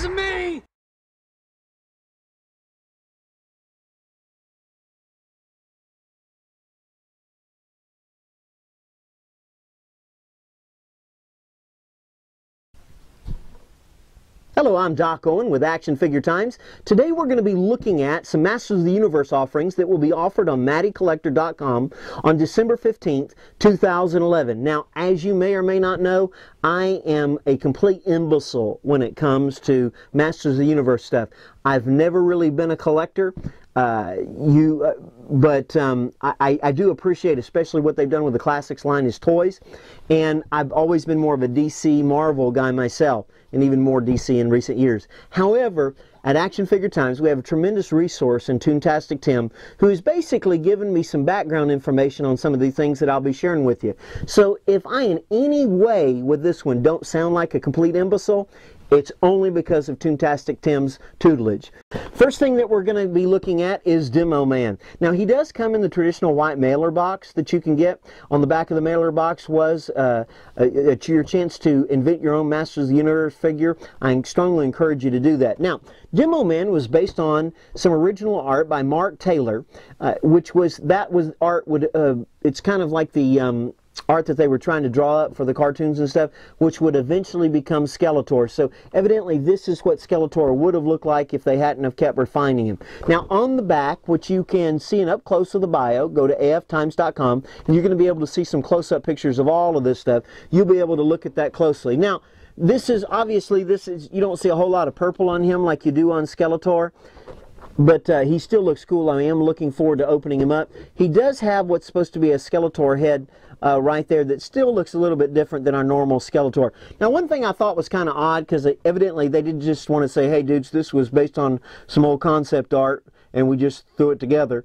wasn't me! Hello, I'm Doc Owen with Action Figure Times. Today we're going to be looking at some Masters of the Universe offerings that will be offered on MattyCollector.com on December 15th, 2011. Now, as you may or may not know, I am a complete imbecile when it comes to Masters of the Universe stuff. I've never really been a collector. I do appreciate especially what they've done with the Classics line as toys, and I've always been more of a DC Marvel guy myself, and even more DC in recent years. However, at Action Figure Times, we have a tremendous resource in Toontastic Tim, who has basically given me some background information on some of the things that I'll be sharing with you. So if I in any way with this one don't sound like a complete imbecile, it's only because of Toontastic Tim's tutelage. First thing that we're going to be looking at is Demo Man. Now, he does come in the traditional white mailer box that you can get. On the back of the mailer box was your chance to invent your own Masters of the Universe figure. I strongly encourage you to do that. Now, Demo Man was based on some original art by Mark Taylor, it's kind of like the art that they were trying to draw up for the cartoons and stuff, which would eventually become Skeletor. So evidently this is what Skeletor would have looked like if they hadn't have kept refining him. Now on the back, which you can see an up close of the bio, go to aftimes.com and you're going to be able to see some close-up pictures of all of this stuff. You'll be able to look at that closely. Now this is you don't see a whole lot of purple on him like you do on Skeletor, but he still looks cool. I am looking forward to opening him up. He does have what's supposed to be a Skeletor head right there that still looks a little bit different than our normal Skeletor. Now, one thing I thought was kind of odd, because evidently they didn't just want to say, hey dudes, this was based on some old concept art and we just threw it together.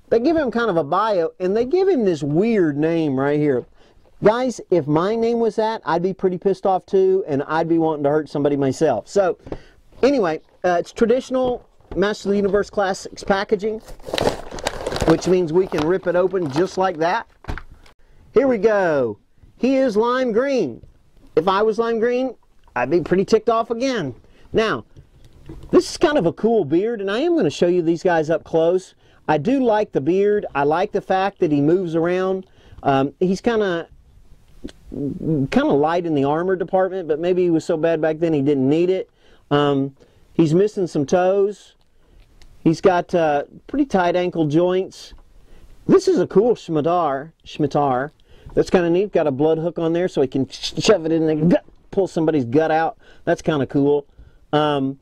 They give him kind of a bio and they give him this weird name right here. Guys, if my name was that, I'd be pretty pissed off too, and I'd be wanting to hurt somebody myself. So anyway, it's traditional Masters of the Universe Classics packaging, which means we can rip it open just like that. Here we go. He is lime green. If I was lime green, I'd be pretty ticked off again. Now, this is kind of a cool beard, and I am going to show you these guys up close. I do like the beard. I like the fact that he moves around. He's kind of light in the armor department, but maybe he was so bad back then he didn't need it. He's missing some toes. He's got pretty tight ankle joints. This is a cool scimitar. That's kind of neat. Got a blood hook on there so he can shove it in there, pull somebody's gut out. That's kind of cool. And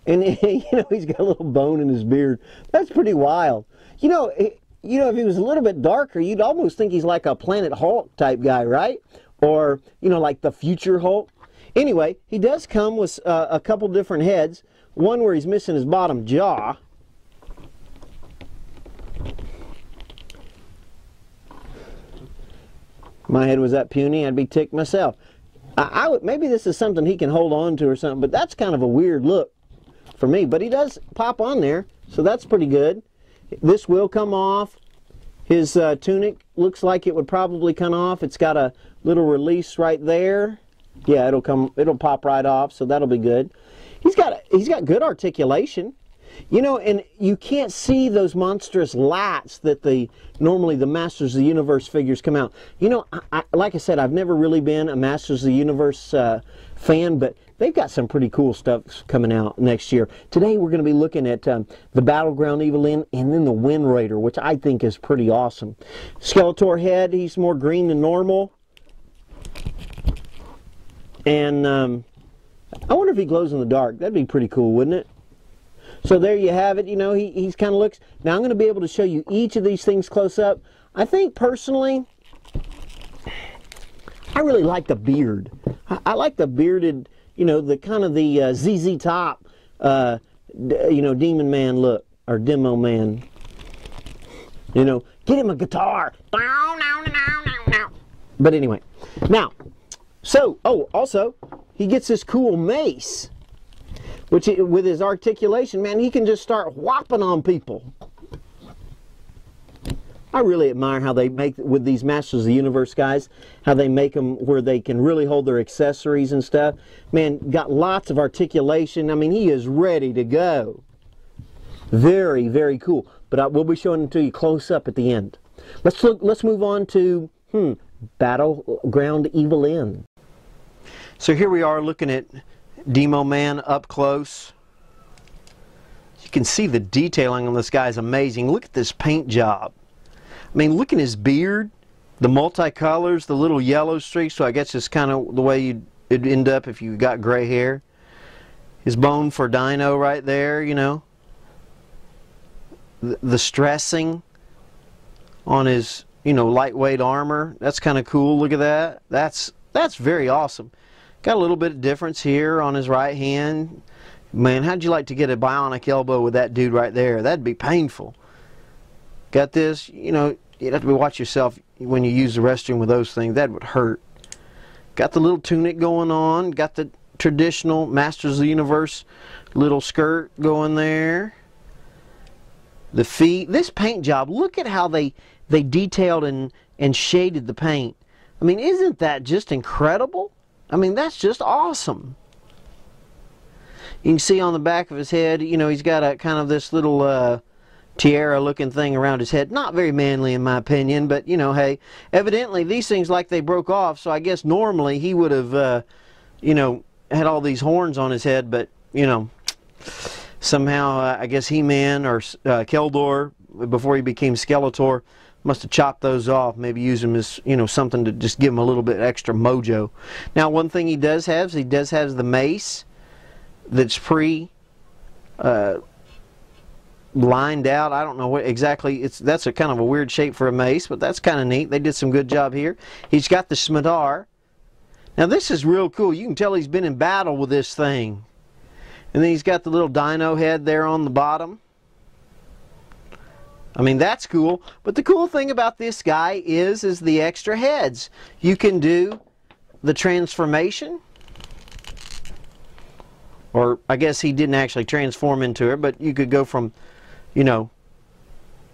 you know, he's got a little bone in his beard. That's pretty wild. You know, if he was a little bit darker, you'd almost think he's like a Planet Hulk type guy, right? Or, you know, like the future Hulk. Anyway, he does come with a couple different heads. One where he's missing his bottom jaw. My head was that puny, I'd be ticked myself. Maybe this is something he can hold on to or something, but that's kind of a weird look for me. But he does pop on there, so that's pretty good. This will come off. His tunic looks like it would probably come off. It's got a little release right there. Yeah, it'll pop right off, so that'll be good. He's got good articulation. You know, and you can't see those monstrous lats that normally the Masters of the Universe figures come out. You know, like I said, I've never really been a Masters of the Universe fan, but they've got some pretty cool stuff coming out next year. Today we're going to be looking at the Battleground Evil-Lyn and then the Wind Raider, which I think is pretty awesome. Skeletor head, he's more green than normal. And I wonder if he glows in the dark. That'd be pretty cool, wouldn't it? So there you have it. You know, he's kind of looks. Now I'm going to be able to show you each of these things close up. I think personally, I really like the beard. I like the bearded, you know, the kind of the ZZ Top, you know, Demon Man look, or Demo Man. You know, get him a guitar. But anyway, now, so, oh, also, he gets this cool mace. Which, with his articulation, man, he can just start whopping on people. I really admire how they make, with these Masters of the Universe guys, how they make them where they can really hold their accessories and stuff. Man, got lots of articulation. I mean, he is ready to go. Very, very cool. But we'll be showing them to you close up at the end. Let's move on to Battleground Evil-Lyn. So here we are looking at Demo Man up close. You can see the detailing on this guy is amazing. Look at this paint job. I mean, look at his beard, the multicolors, the little yellow streaks. So I guess it's kind of the way it'd end up if you got gray hair. His bone for Dino right there, you know. The stressing on his, you know, lightweight armor. That's kind of cool. Look at that. That's very awesome. Got a little bit of difference here on his right hand. Man, how'd you like to get a bionic elbow with that dude right there? That'd be painful. Got this, you know, you'd have to watch yourself when you use the restroom with those things. That would hurt. Got the little tunic going on. Got the traditional Masters of the Universe little skirt going there. The feet. This paint job, look at how they detailed and shaded the paint. I mean, isn't that just incredible? I mean, that's just awesome. You can see on the back of his head, you know, he's got a kind of this little tiara looking thing around his head. Not very manly in my opinion, but you know, hey, evidently these things like they broke off, so I guess normally he would have you know, had all these horns on his head, but you know, somehow I guess He-Man or Keldor, before he became Skeletor, must have chopped those off, maybe use them as, you know, something to just give him a little bit extra mojo. Now, one thing he does have is he does have the mace that's lined out. I don't know what exactly that's a kind of a weird shape for a mace, but that's kind of neat. They did some good job here. He's got the scimitar. Now this is real cool. You can tell he's been in battle with this thing. And then he's got the little dino head there on the bottom. I mean, that's cool. But the cool thing about this guy is the extra heads. You can do the transformation. Or I guess he didn't actually transform into her, but you could go from, you know,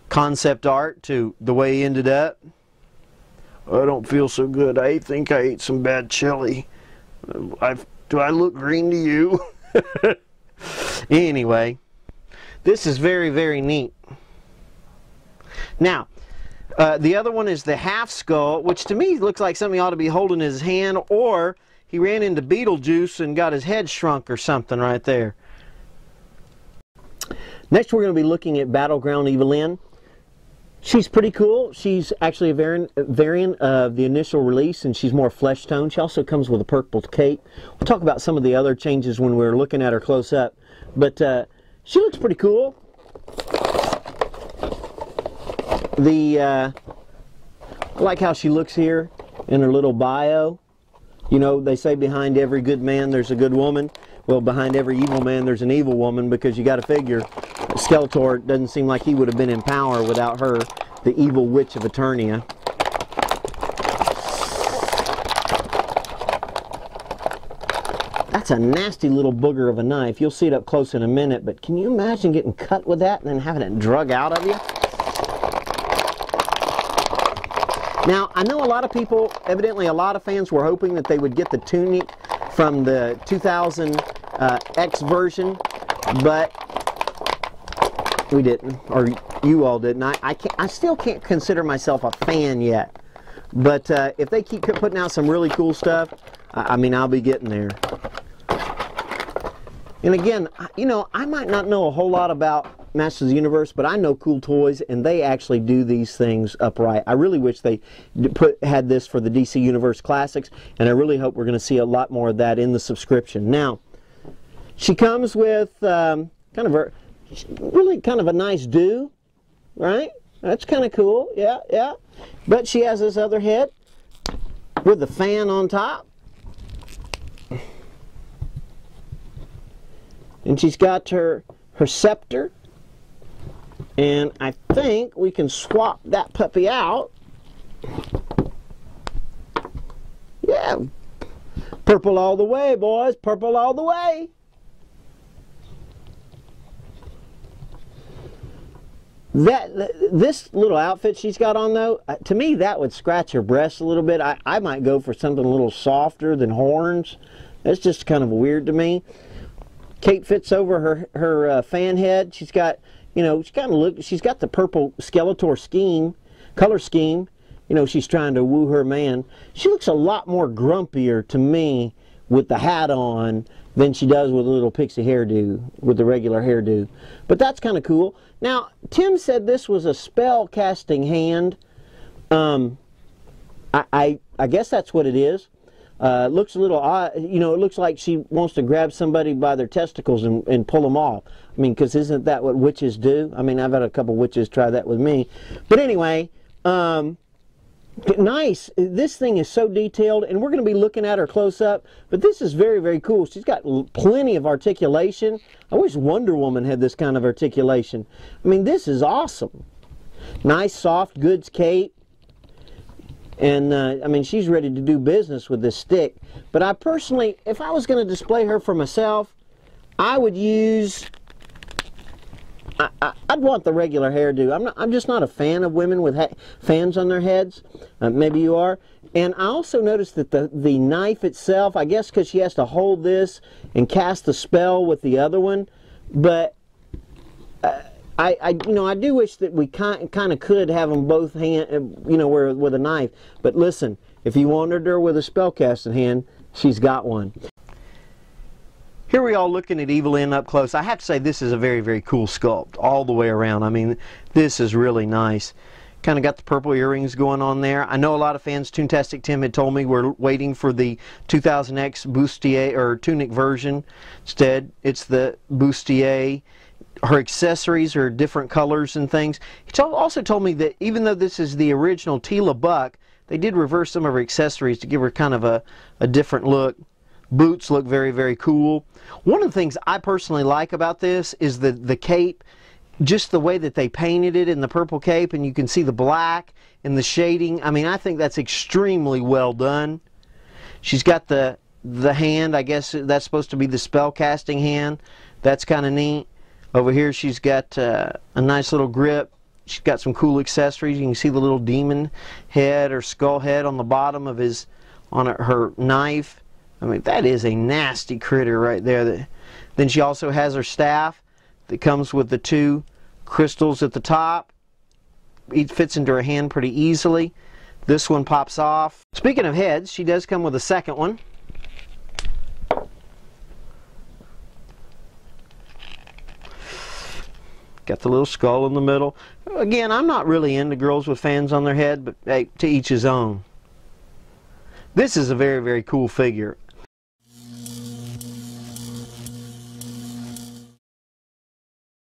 concept art to the way he ended up. I don't feel so good. I think I ate some bad chili. Do I look green to you? Anyway, this is very, very neat. Now, the other one is the half skull, which to me looks like something he ought to be holding in his hand, or he ran into Beetlejuice and got his head shrunk or something right there. Next we're going to be looking at Battleground Evil-Lyn. She's pretty cool. She's actually a variant of the initial release, and she's more flesh tone. She also comes with a purple cape. We'll talk about some of the other changes when we're looking at her close up. But she looks pretty cool. I like how she looks here in her little bio. You know, they say behind every good man there's a good woman. Well, behind every evil man there's an evil woman, because you got to figure Skeletor doesn't seem like he would have been in power without her, the evil witch of Eternia. That's a nasty little booger of a knife. You'll see it up close in a minute, but can you imagine getting cut with that and then having it drug out of you? Now, I know a lot of people, evidently a lot of fans were hoping that they would get the tunic from the 2000 X version, but we didn't, or you all didn't. I still can't consider myself a fan yet, but if they keep putting out some really cool stuff, I mean, I'll be getting there. And again, you know, I might not know a whole lot about Masters of the Universe, but I know Cool Toys, and they actually do these things upright. I really wish they had this for the DC Universe Classics, and I really hope we're going to see a lot more of that in the subscription. Now, she comes with really kind of a nice do, right? That's kind of cool, yeah. But she has this other head with the fan on top. And she's got her scepter. And I think we can swap that puppy out. Yeah. Purple all the way, boys. Purple all the way. This little outfit she's got on, though, to me that would scratch her breast a little bit. I might go for something a little softer than horns. That's just kind of weird to me. Cape fits over her fan head. She's got, you know, she's got the purple Skeletor color scheme. You know, she's trying to woo her man. She looks a lot more grumpier to me with the hat on than she does with a little pixie hairdo, with the regular hairdo. But that's kind of cool. Now, Tim said this was a spell casting hand. I guess that's what it is. Looks a little odd, you know, it looks like she wants to grab somebody by their testicles and pull them off. I mean, because isn't that what witches do? I mean, I've had a couple witches try that with me. But anyway, nice. This thing is so detailed, and we're going to be looking at her close up, but this is very, very cool. She's got plenty of articulation. I wish Wonder Woman had this kind of articulation. I mean, this is awesome. Nice, soft goods cape. And, I mean, she's ready to do business with this stick. But I personally, if I was going to display her for myself, I would use, I'd want the regular hairdo. I'm just not a fan of women with fans on their heads. Maybe you are. And I also noticed that the knife itself, I guess because she has to hold this and cast the spell with the other one, but I do wish that we kind of could have them both hand, you know, with a knife. But listen, if you wanted her with a spellcasting hand, she's got one. Here we are looking at Evil-Lyn up close. I have to say this is a very, very cool sculpt all the way around. I mean, this is really nice. Kind of got the purple earrings going on there. I know a lot of fans, Toontastic Tim had told me, we're waiting for the 2000X bustier or tunic version. Instead, it's the bustier. Her accessories are different colors and things. He also told me that even though this is the original Tila Buck, they did reverse some of her accessories to give her kind of a different look. Boots look very, very cool. One of the things I personally like about this is the cape, just the way that they painted it in the purple cape, and you can see the black and the shading. I mean, I think that's extremely well done. She's got the hand, I guess that's supposed to be the spell casting hand. That's kind of neat. Over here she's got a nice little grip. She's got some cool accessories. You can see the little demon head or skull head on the bottom of her knife. I mean, that is a nasty critter right there. Then she also has her staff that comes with the two crystals at the top. It fits into her hand pretty easily. This one pops off. Speaking of heads, she does come with a second one. Got the little skull in the middle. Again, I'm not really into girls with fans on their head, but hey, to each his own. This is a very, very cool figure.